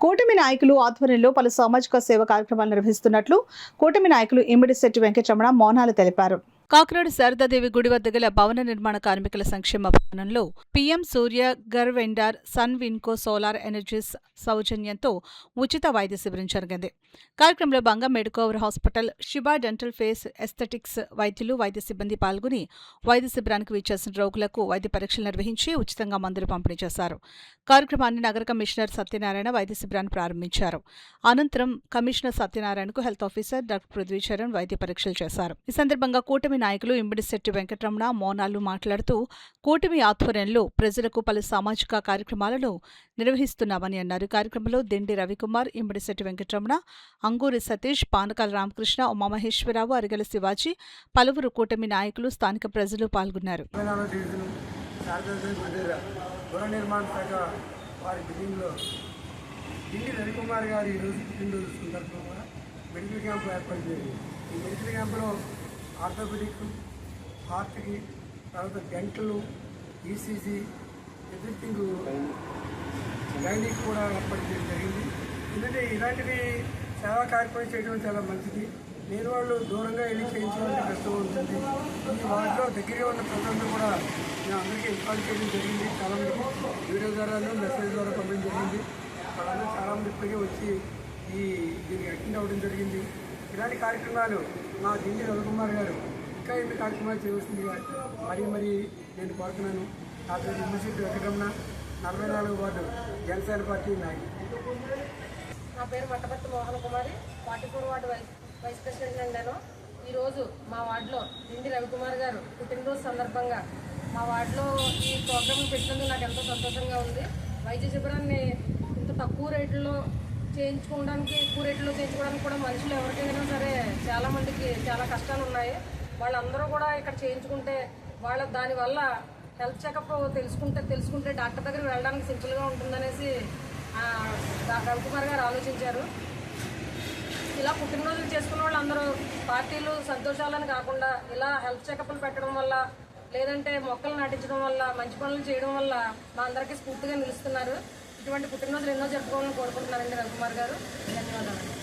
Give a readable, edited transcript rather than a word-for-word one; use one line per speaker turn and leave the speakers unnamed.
కూటమి నాయకులు ఆధ్వర్యంలో పలు సామాజిక సేవ కార్యక్రమాలు నిర్వహిస్తున్నట్లు కూటమి నాయకులు ఇమిడిశెట్టి వెంకటరమణ మౌనాలు తెలిపారు. కాకినాడ శారదాదేవి గుడి వద్ద గల భవన నిర్మాణ కార్మికుల సంక్షేమ భవనంలో PM Surya Ghar vendor sun Vinco solar energies సౌజన్యంతో ఉచిత వైద్య శిబిరం జరిగింది. కార్యక్రమంలో బంగం Medicover hospital, Shiba dental face aesthetics వైద్యులు, వైద్య సిబ్బంది పాల్గొని వైద్య శిబిరానికి విచ్చేసిన రోగులకు వైద్య పరీక్షలు నిర్వహించి ఉచితంగా మందులు పంపిణీ చేశారు. కార్యక్రమాన్ని నగర కమిషనర్ సత్యనారాయణ వైద్య శిబిరాన్ని ప్రారంభించారు. అనంతరం కమిషనర్ సత్యనారాయణకు హెల్త్ ఆఫీసర్ డాక్టర్ పృథ్వీచరణ్ వైద్య పరీక్షలు చేశారు. ఈ సందర్భంగా కూటమి నాయకులు ఇమిడిశెట్టి వెంకటరమణ మోనాలు మాట్లాడుతూ కూటమి ఆధ్వర్యంలో ప్రజలకు పలు సామాజిక కార్యక్రమాలను నిర్వహిస్తున్నామని అన్నారు. కార్యక్రమంలో దిండి రవికుమార్, ఇమిడిశెట్టి వెంకటరమణ, అంగూరి సతీష్, పానకాల రామకృష్ణ, ఉమామహేశ్వరరావు, అరిగల శివాజీ, పలువురు కూటమి నాయకులు, స్థానిక ప్రజలు పాల్గొన్నారు.
రవికుమార్ గారు ఈరోజు పుట్టినరోజు సందర్భంగా మెడికల్ క్యాంపు ఏర్పాటు చేయాలి. ఈ మెడికల్ క్యాంపులో ఆర్థోపెడిక్, హార్ట్కి, తర్వాత డెంటల్, ఈసీజీ, ఎవ్రీథింగ్ గైనిక్ కూడా ఏర్పాటు చేయడం జరిగింది. ఎందుకంటే ఇలాంటివి సేవా కార్యక్రమం చేయడం చాలా మంచిది. నేను వాళ్ళు దూరంగా వెళ్ళి చేయించాలంటే కష్టం ఉంటుంది. ఈ వాటిలో దగ్గరగా ఉన్న ప్రజలందరూ కూడా నేను అందరికీ ఇన్ఫార్మ్ చేయడం జరిగింది. చాలామందికి వీడియో ద్వారా, మెసేజ్ ద్వారా పంపడం జరిగింది. వాళ్ళందరూ చాలామంది ఇప్పటికే వచ్చి దీనికి అటెండ్ అవ్వడం జరిగింది. ఇలాంటి కార్యక్రమాలు మా దిండి రవికుమార్ గారు ఇంకా ఎన్ని కార్యక్రమాలు చేయవలసిందిగా మరీ నేను కోరుతున్నాను. నా పేరు ఇమిడిశెట్టి వెంకటరమణ, 44వ వార్డు జనసేన పార్టీ నాయకుడు.
నా పేరు మట్టపర్తి మోహన్ కుమారి, 44 వార్డు వైస్ ప్రెసిడెంట్ అండి. నేను ఈరోజు మా వార్డులో దిండి రవికుమార్ గారు పుట్టినరోజు సందర్భంగా మా వార్డులో ఈ ప్రోగ్రామ్ పెట్టినందుకు నాకు ఎంతో సంతోషంగా ఉంది. వైద్య శిబిరాన్ని ఇంత తక్కువ రేట్లలో చేయించుకోవడానికి కూడా మనుషులు ఎవరికైనా సరే చాలామందికి చాలా కష్టాలు ఉన్నాయి. వాళ్ళందరూ కూడా ఇక్కడ చేయించుకుంటే దానివల్ల హెల్త్ చెకప్ తెలుసుకుంటే డాక్టర్ దగ్గరికి వెళ్ళడానికి సింపుల్గా ఉంటుందనేసి రవికుమార్ గారు ఆలోచించారు. ఇలా పుట్టినరోజులు చేసుకున్న వాళ్ళందరూ పార్టీలు సంతోషాలని కాకుండా ఇలా హెల్త్ చెకప్లు పెట్టడం వల్ల, లేదంటే మొక్కలు నాటించడం వల్ల, మంచి పనులు చేయడం వల్ల మా అందరికీ స్ఫూర్తిగా నిలుస్తున్నారు. ఇటువంటి పుట్టినరోజులు ఎన్నో జరుపుకోవాలని కోరుకుంటున్నారండి రవికుమార్ గారు. ధన్యవాదాలు.